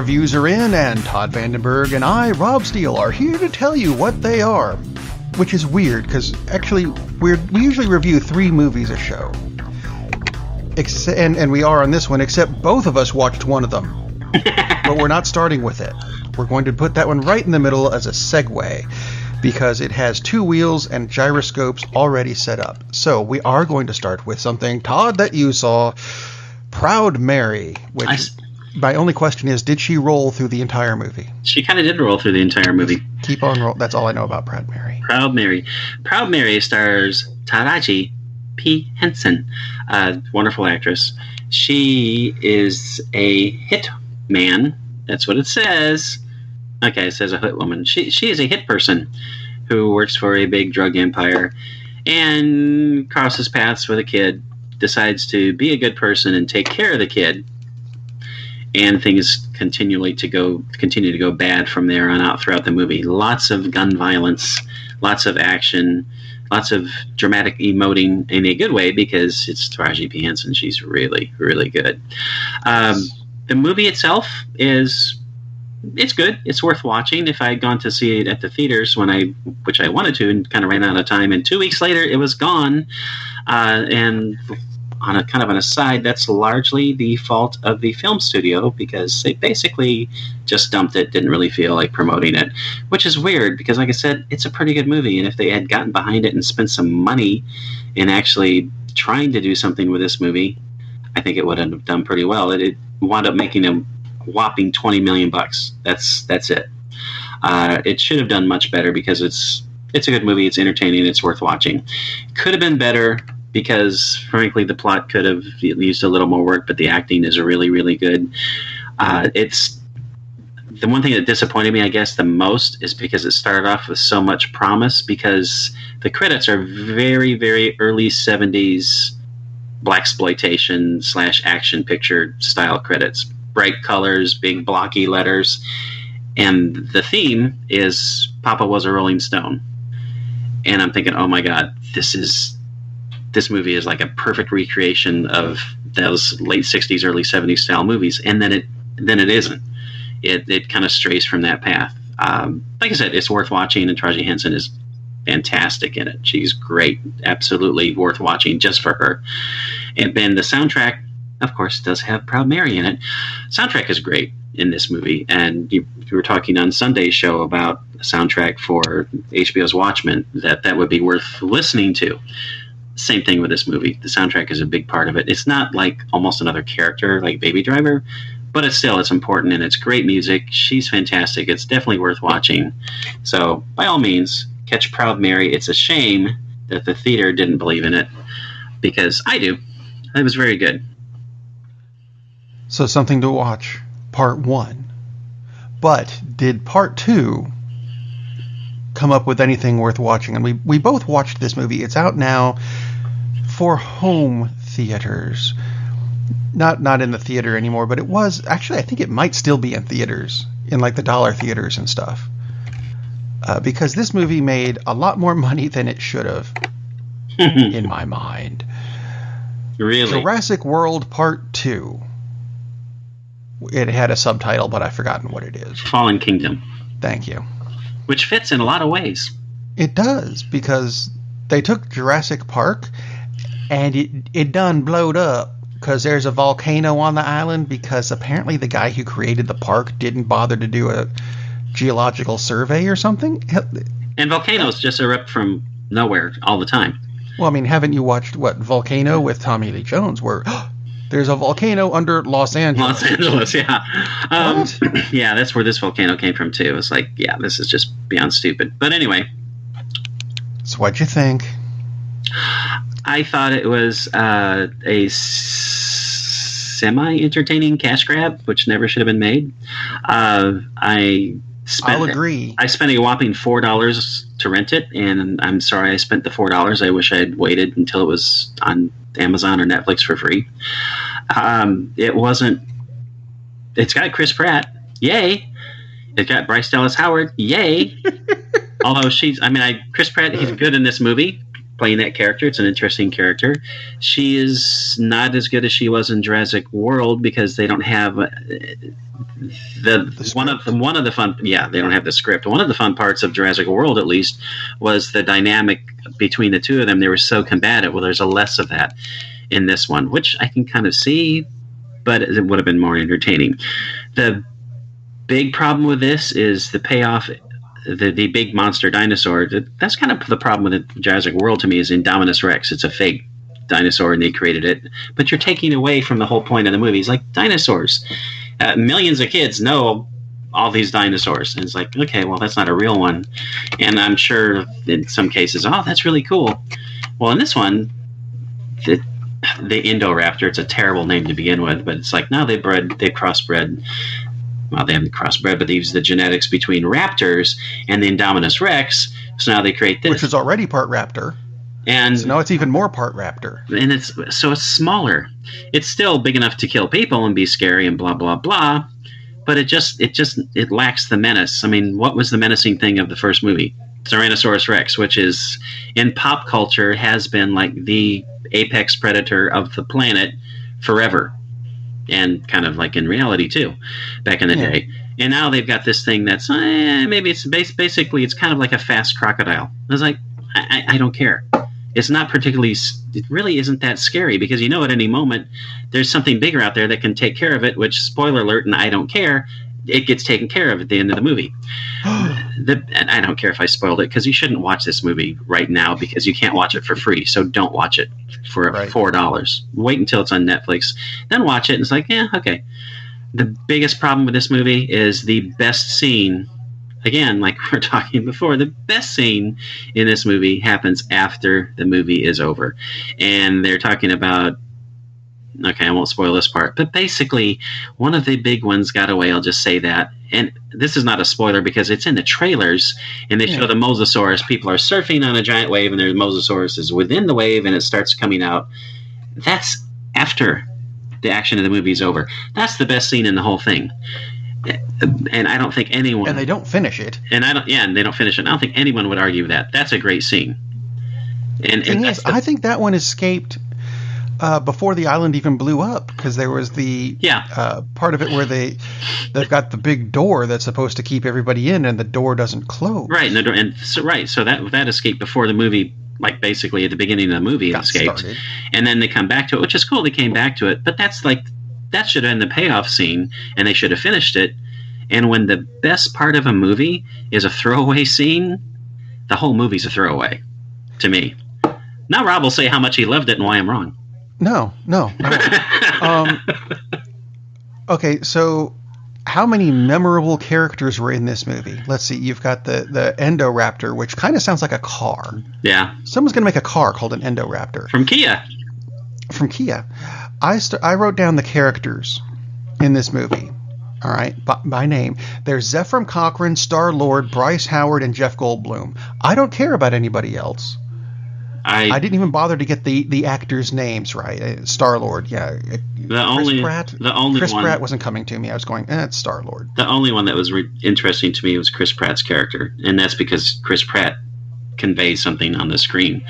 reviews are in, and Todd Vandenberg and I, Rob Steele, are here to tell you what they are. Which is weird, because actually, we usually review 3 movies a show. And we are on this one, except both of us watched one of them. But we're not starting with it. We're going to put that one right in the middle as a segue, because it has 2 wheels and gyroscopes already set up. So we are going to start with something, Todd, that you saw, Proud Mary, which my only question is, did she roll through the entire movie? She kind of did roll through the entire movie. Keep on roll. That's all I know about Proud Mary. Proud Mary. Proud Mary stars Taraji P. Henson, a wonderful actress. She is a hit man. That's what it says. Okay, it says a hit woman. She is a hit person who works for a big drug empire and crosses paths with a kid, decides to be a good person and take care of the kid. And things continue to go bad from there on out throughout the movie. Lots of gun violence, lots of action, lots of dramatic emoting in a good way because it's Taraji P. Henson. She's really, really good. The movie itself it's good. It's worth watching. If I had gone to see it at the theaters which I wanted to and kind of ran out of time, and 2 weeks later it was gone. And on a kind of an aside, that's largely the fault of the film studio because they basically just dumped it, didn't really feel like promoting it, which is weird because, like I said, it's a pretty good movie. And if they had gotten behind it and spent some money in actually trying to do something with this movie, I think it would have done pretty well. It wound up making a whopping $20 million. That's it. It should have done much better because it's a good movie. It's entertaining. It's worth watching. Could have been better, because, frankly, the plot could have used a little more work, but the acting is really, really good. It's the one thing that disappointed me, I guess, the most is because it started off with so much promise, because the credits are very, very early 70s blaxploitation / action picture style credits. Bright colors, big blocky letters, and the theme is Papa Was a Rolling Stone. And I'm thinking, oh my God, this movie is like a perfect recreation of those late 60s, early 70s style movies. And then it isn't. It kind of strays from that path. Like I said, it's worth watching, and Taraji Henson is fantastic in it. She's great. Absolutely worth watching just for her. And then the soundtrack, of course, does have Proud Mary in it. Soundtrack is great in this movie. And you were talking on Sunday's show about the soundtrack for HBO's Watchmen, that would be worth listening to. Same thing with this movie. The soundtrack is a big part of it. It's not like almost another character like Baby Driver, but it's important, and it's great music. She's fantastic. It's definitely worth watching. So by all means, catch Proud Mary. It's a shame that the theater didn't believe in it, because I do. It was very good. So something to watch, part 1. But did part 2 come up with anything worth watching? And we both watched this movie. It's out now for home theaters. Not in the theater anymore, but it was actually, I think it might still be in theaters, in like the dollar theaters and stuff. Because this movie made a lot more money than it should have, in my mind. Really? Jurassic World Part 2. It had a subtitle, but I've forgotten what it is. Fallen Kingdom. Thank you. Which fits in a lot of ways. It does, because they took Jurassic Park and it done blowed up because there's a volcano on the island, because apparently the guy who created the park didn't bother to do a geological survey or something. And volcanoes just erupt from nowhere all the time. Well, I mean, haven't you watched Volcano with Tommy Lee Jones, where there's a volcano under Los Angeles? Los Angeles, yeah. Yeah, that's where this volcano came from, too. It's like, yeah, this is just beyond stupid. But anyway. So what'd you think? I thought it was a semi-entertaining cash grab, which never should have been made. I'll agree. I spent a whopping $4 to rent it, and I'm sorry I spent the $4. I wish I had waited until it was on Amazon or Netflix for free. It's got Chris Pratt. Yay. It's got Bryce Dallas Howard. Yay. Although Chris Pratt, he's good in this movie. playing that character. It's an interesting character. She is not as good as she was in Jurassic World because they don't have one of the fun. Yeah, they don't have the script. One of the fun parts of Jurassic World, at least, was the dynamic between the two of them. They were so combative. Well, there's a less of that in this one, which I can kind of see, but it would have been more entertaining. The big problem with this is the payoff. The big monster dinosaur. That's kind of the problem with the Jurassic World to me is Indominus Rex. It's a fake dinosaur and they created it, but you're taking away from the whole point of the movie. It's like dinosaurs. Millions of kids know all these dinosaurs, and it's like, okay, well, that's not a real one. And I'm sure in some cases, oh, that's really cool. Well, in this one, the Indoraptor, it's a terrible name to begin with, but it's like, no, they crossbred. Well, they haven't crossbred, but they use the genetics between raptors and the Indominus Rex. So now they create this, which is already part raptor, and so now it's even more part raptor. And it's smaller. It's still big enough to kill people and be scary and blah blah blah, but it lacks the menace. I mean, what was the menacing thing of the first movie? Tyrannosaurus Rex, which is in pop culture has been like the apex predator of the planet forever. And kind of like in reality too, back in the day. And now they've got this thing that's maybe it's basically it's kind of like a fast crocodile. I was like, I don't care. It's not particularly. It really isn't that scary because you know at any moment there's something bigger out there that can take care of it. Which spoiler alert, and I don't care. It gets taken care of at the end of the movie. And I don't care if I spoiled it because you shouldn't watch this movie right now because you can't watch it for free. So don't watch it for $4. Wait until it's on Netflix. Then watch it. And it's like, yeah, okay. The biggest problem with this movie is the best scene. Again, like we were talking before, the best scene in this movie happens after the movie is over. And they're talking about, okay, I won't spoil this part, but basically one of the big ones got away. I'll just say that. And this is not a spoiler because it's in the trailers and they show the Mosasaurus. People are surfing on a giant wave and there's Mosasaurus is within the wave and it starts coming out. That's after the action of the movie is over. That's the best scene in the whole thing. And I don't think anyone... And they don't finish it. And they don't finish it. I don't think anyone would argue that. That's a great scene. I think that one escaped... before the island even blew up, because there was the part of it where they've got the big door that's supposed to keep everybody in, and the door doesn't close. Right, so that escaped before the movie, like basically at the beginning of the movie, it escaped, started. And then they come back to it, which is cool. They came back to it, but that should have been the payoff scene, and they should have finished it. And when the best part of a movie is a throwaway scene, the whole movie's a throwaway to me. Now Rob will say how much he loved it and why I'm wrong. No. Okay, so how many memorable characters were in this movie? Let's see. You've got the Endoraptor, which kind of sounds like a car. Yeah. Someone's going to make a car called an Endoraptor. From Kia. I wrote down the characters in this movie. All right, by name. There's Zephram Cochrane, Star-Lord, Bryce Howard, and Jeff Goldblum. I don't care about anybody else. I didn't even bother to get the actors' names right. Star-Lord, yeah. Chris Pratt wasn't coming to me. I was going, it's Star-Lord. The only one that was interesting to me was Chris Pratt's character, and that's because Chris Pratt conveys something on the screen.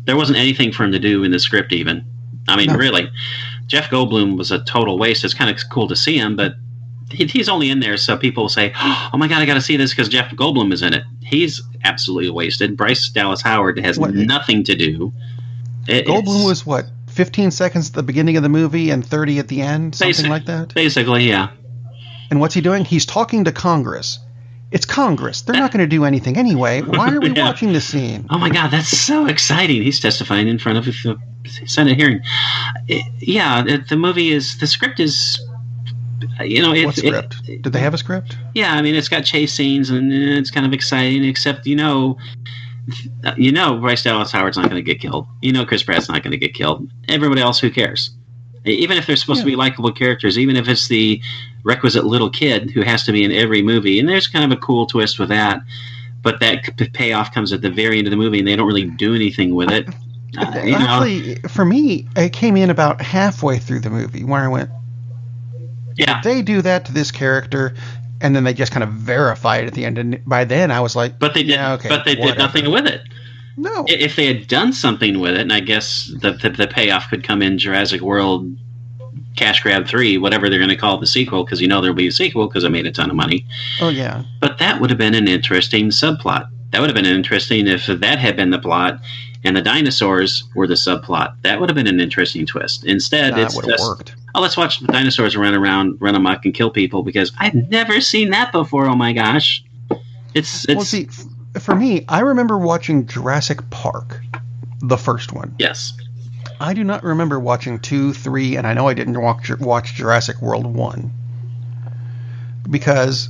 There wasn't anything for him to do in the script even. I mean, really. Jeff Goldblum was a total waste. It's kind of cool to see him, but he's only in there so people will say, oh my God, I got to see this because Jeff Goldblum is in it. He's absolutely wasted. Bryce Dallas Howard has nothing to do. Goldblum was 15 seconds at the beginning of the movie and 30 at the end? Something like that? Basically, yeah. And what's he doing? He's talking to Congress. It's Congress. They're not going to do anything anyway. Why are we watching this scene? Oh my God, that's so exciting. He's testifying in front of a Senate hearing. The movie is, the script is... what script? Did they have a script? Yeah, I mean, it's got chase scenes and it's kind of exciting. Except Bryce Dallas Howard's not going to get killed. Chris Pratt's not going to get killed. Everybody else, who cares? Even if they're supposed to be likable characters, even if it's the requisite little kid who has to be in every movie, and there's kind of a cool twist with that. But that payoff comes at the very end of the movie, and they don't really do anything with it. Actually, for me, it came in about halfway through the movie where I went. Yeah, they do that to this character, and then they just kind of verify it at the end. And by then, I was like, "But they did, okay, but they did nothing with it." No. If they had done something with it, and I guess the payoff could come in Jurassic World Cash Grab 3, whatever they're going to call the sequel, because there'll be a sequel because it made a ton of money. Oh, yeah. But that would have been an interesting subplot. That would have been interesting if that had been the plot and the dinosaurs were the subplot. That would have been an interesting twist. Instead, it's just, worked. Oh, let's watch the dinosaurs run around, run amok, and kill people because I've never seen that before. Oh, my gosh. Well, see, for me, I remember watching Jurassic Park, the first one. Yes. I do not remember watching 2, 3, and I know I didn't watch Jurassic World 1 because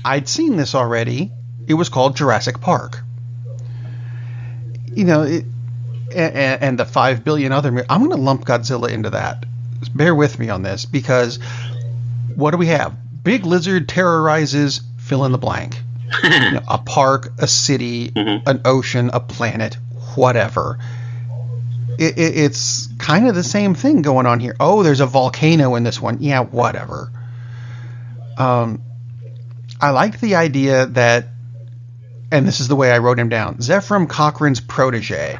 I'd seen this already. It was called Jurassic Park. And the 5 billion other... I'm going to lump Godzilla into that. Bear with me on this because what do we have? Big lizard terrorizes fill in the blank. A park, a city, an ocean, a planet, whatever. It's kind of the same thing going on here. Oh, there's a volcano in this one. Yeah, whatever. I liked the idea that, and this is the way I wrote him down, Zephram Cochrane's protege.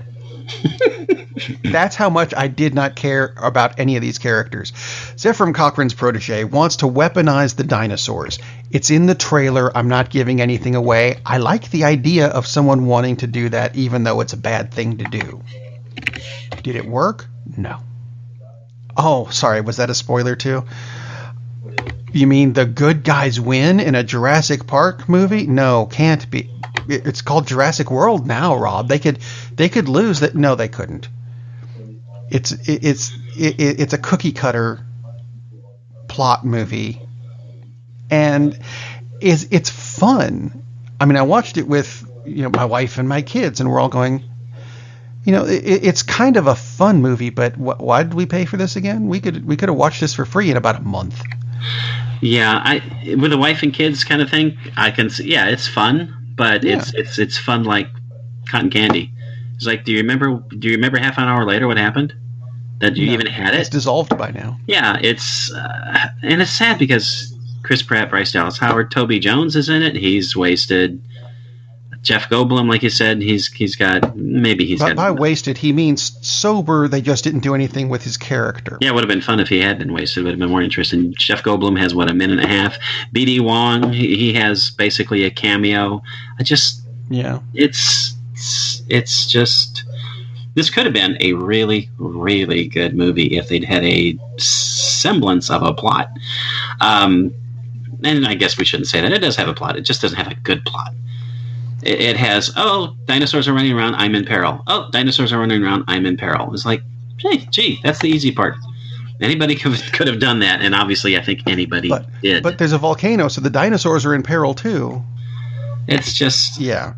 That's how much I did not care about any of these characters. Zephram Cochrane's protege wants to weaponize the dinosaurs. It's in the trailer. I'm not giving anything away. I like the idea of someone wanting to do that, even though it's a bad thing to do. Did it work? No. Oh, sorry. Was that a spoiler too? You mean the good guys win in a Jurassic Park movie? No, can't be. It's called Jurassic World now, Rob. They could lose that. No, they couldn't. It's a cookie cutter plot movie, and it's fun. I mean, I watched it with my wife and my kids, and we're all going. It's kind of a fun movie, but why did we pay for this again? We could have watched this for free in about a month. Yeah, with a wife and kids kind of thing, I can see. Yeah, it's fun, but it's fun like cotton candy. It's like, do you remember half an hour later what happened? That you even had it? It's dissolved by now. Yeah, it's and it's sad because Chris Pratt, Bryce Dallas Howard, Toby Jones is in it. He's wasted. Jeff Goldblum, like you said, he's got. By wasted, he means sober. They just didn't do anything with his character. Yeah, it would have been fun if he had been wasted. It would have been more interesting. Jeff Goldblum has, a minute and a half. B.D. Wong, he has basically a cameo. It's just... This could have been a really, really good movie if they'd had a semblance of a plot. And I guess we shouldn't say that. It does have a plot. It just doesn't have a good plot. It has, dinosaurs are running around, I'm in peril. Oh, dinosaurs are running around, I'm in peril. It's like, hey, gee, that's the easy part. Anybody could have done that, and obviously I think anybody did. But there's a volcano, so the dinosaurs are in peril too. It's just... Yeah,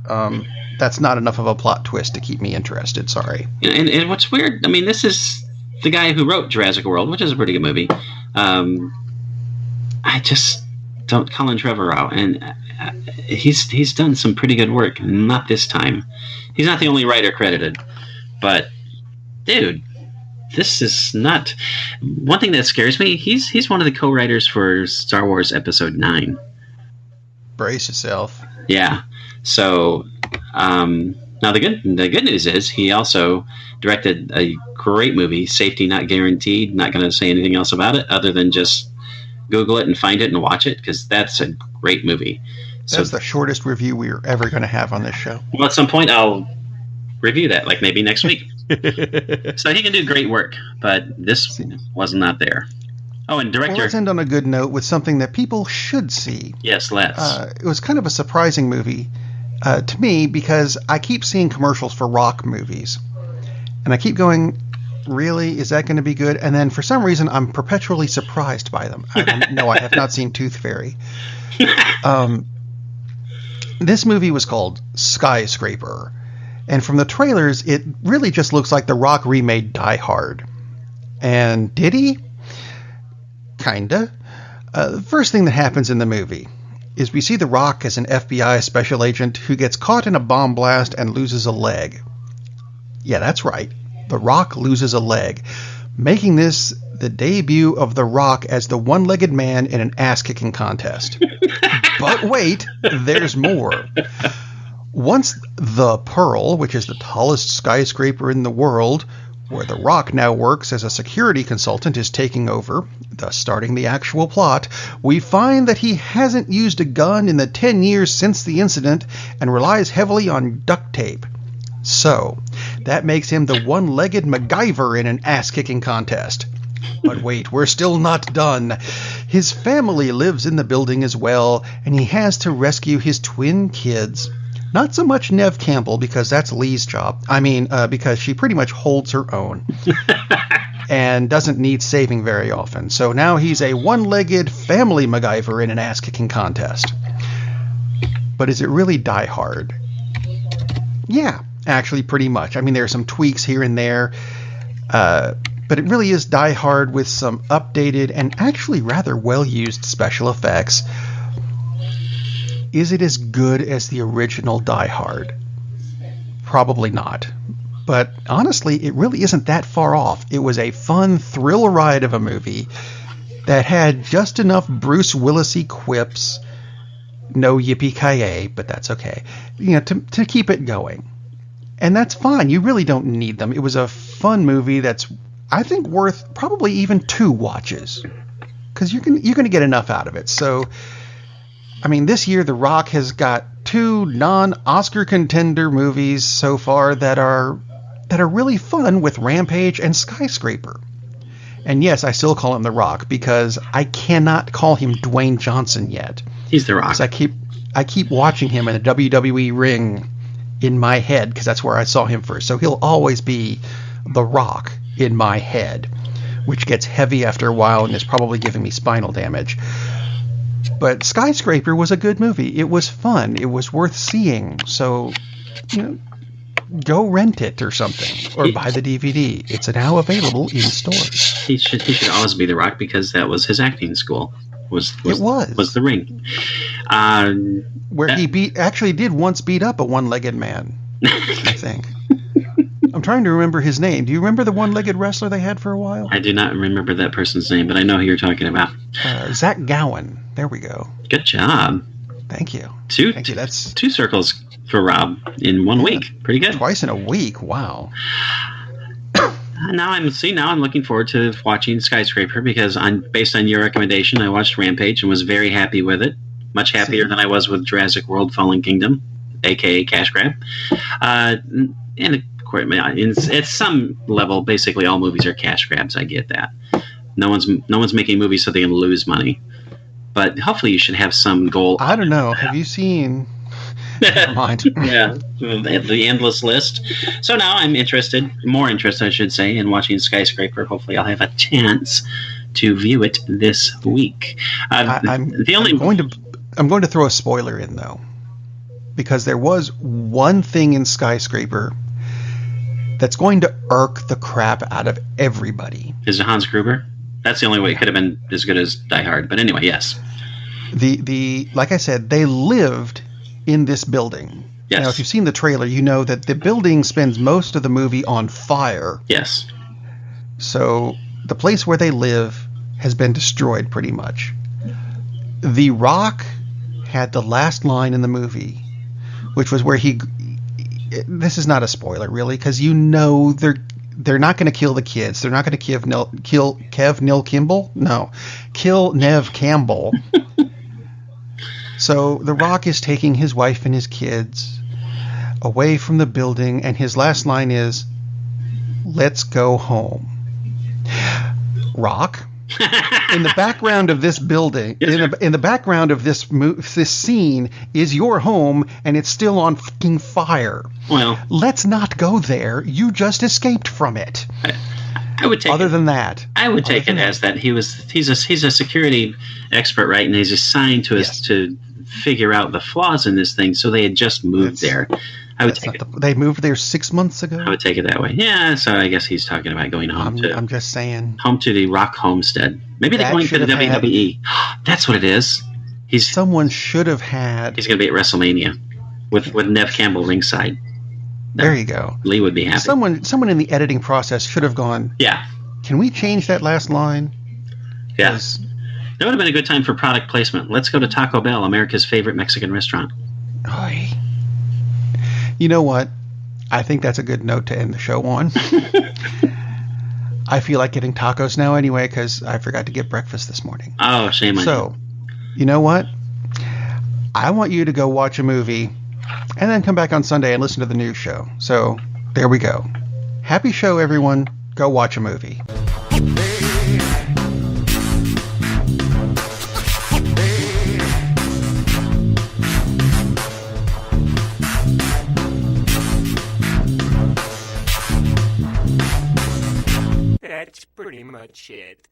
that's not enough of a plot twist to keep me interested, sorry. And what's weird, I mean, this is the guy who wrote Jurassic World, which is a pretty good movie. I just don't... Colin Trevorrow, and... he's done some pretty good work. Not this time. He's not the only writer credited. But, dude, this is not... One thing that scares me, he's one of the co-writers for Star Wars Episode 9. Brace yourself. Yeah. So, now the good news is he also directed a great movie, Safety Not Guaranteed. Not going to say anything else about it other than just Google it and find it and watch it, because that's a great movie. That's the shortest review we're ever going to have on this show. Well, at some point I'll review that, like maybe next week. So he can do great work, but this was not there. Oh, and director... Well, let's end on a good note with something that people should see. Yes, let's. It was kind of a surprising movie to me because I keep seeing commercials for rock movies. And I keep going, really? Is that going to be good? And then for some reason I'm perpetually surprised by them. No, I have not seen Tooth Fairy. This movie was called Skyscraper, and from the trailers, it really just looks like The Rock remade Die Hard. And did he? Kinda. The first thing that happens in the movie is we see The Rock as an FBI special agent who gets caught in a bomb blast and loses a leg. Yeah, that's right. The Rock loses a leg, making this the debut of The Rock as the one-legged man in an ass-kicking contest. But wait, there's more. Once the Pearl, which is the tallest skyscraper in the world, where The Rock now works as a security consultant, is taking over, thus starting the actual plot, we find that he hasn't used a gun in the 10 years since the incident and relies heavily on duct tape. So, that makes him the one-legged MacGyver in an ass-kicking contest. But wait, we're still not done. His family lives in the building as well, and he has to rescue his twin kids. Not so much Neve Campbell, because that's Lee's job. Because she pretty much holds her own and doesn't need saving very often. So now he's a one-legged family MacGyver in an ass-kicking contest. But is it really Die Hard? Yeah, actually pretty much. I mean, there are some tweaks here and there, but it really is Die Hard with some updated and actually rather well-used special effects. Is it as good as the original Die Hard? Probably not. But honestly, it really isn't that far off. It was a fun thrill ride of a movie that had just enough Bruce Willis-y quips, no yippee-ki-yay, but that's okay, to keep it going. And that's fine. You really don't need them. It was a fun movie that's, I think, worth probably even 2 watches, because you're going to get enough out of it. So, I mean, this year The Rock has got 2 non-Oscar contender movies so far that are really fun, with Rampage and Skyscraper. And yes, I still call him The Rock because I cannot call him Dwayne Johnson yet. He's The Rock. I keep watching him in a WWE ring in my head because that's where I saw him first. So he'll always be The Rock in my head, which gets heavy after a while and is probably giving me spinal damage. But Skyscraper was a good movie. It was fun. It was worth seeing. So, go rent it or something, or buy the DVD. It's now available in stores. He should always be The Rock because that was his acting school. Was The Ring. Where he actually did once beat up a one-legged man, I think. I'm trying to remember his name. Do you remember the one-legged wrestler they had for a while? I do not remember that person's name, but I know who you're talking about. Zach Gowen. There we go. Good job. Thank you. Thank you. That's 2 circles for Rob in 1 week. Pretty good. Twice in a week. Wow. Now I'm looking forward to watching Skyscraper because based on your recommendation, I watched Rampage and was very happy with it. Much happier than I was with Jurassic World: Fallen Kingdom, aka Cash Grab. And of course, at some level, basically all movies are cash grabs. I get that. No one's making movies so they can lose money. But hopefully you should have some goal. I don't know. Have you seen... Never mind. Yeah, the endless list. So now I'm more interested, I should say, in watching Skyscraper. Hopefully I'll have a chance to view it this week. I'm going to throw a spoiler in, though, because there was one thing in Skyscraper that's going to irk the crap out of everybody. Is it Hans Gruber? That's the only way it could have been as good as Die Hard. But anyway, yes. Like I said, they lived in this building. Yes. Now, if you've seen the trailer, you know that the building spends most of the movie on fire. Yes. So the place where they live has been destroyed pretty much. The Rock had the last line in the movie, which was where this is not a spoiler really, because they're not going to kill the kids. They're not going to kill Neve Campbell. So The Rock is taking his wife and his kids away from the building, and his last line is, "Let's go home." Rock, in the background of this building, in the background of this scene is your home, and it's still on fucking fire. Well, let's not go there. You just escaped from it. I would take. Other than that, I would take it as that he's a security expert, right? And he's assigned to us to figure out the flaws in this thing. So they had just moved there. I would take it. They moved there 6 months ago. I would take it that way. Yeah. So I guess he's talking about going home. I'm just saying. Home to the Rock homestead. Maybe they're going to the WWE. That's what it is. Someone should have had. He's going to be at WrestleMania with Neve Campbell ringside. There you go. Lee would be happy. Someone in the editing process should have gone, yeah, can we change that last line? Yes. That would have been a good time for product placement. Let's go to Taco Bell, America's favorite Mexican restaurant. Oy. You know what? I think that's a good note to end the show on. I feel like getting tacos now anyway because I forgot to get breakfast this morning. Oh, shame on you. So, you know what? I want you to go watch a movie and then come back on Sunday and listen to the news show. So, there we go. Happy show, everyone. Go watch a movie. That's pretty much it.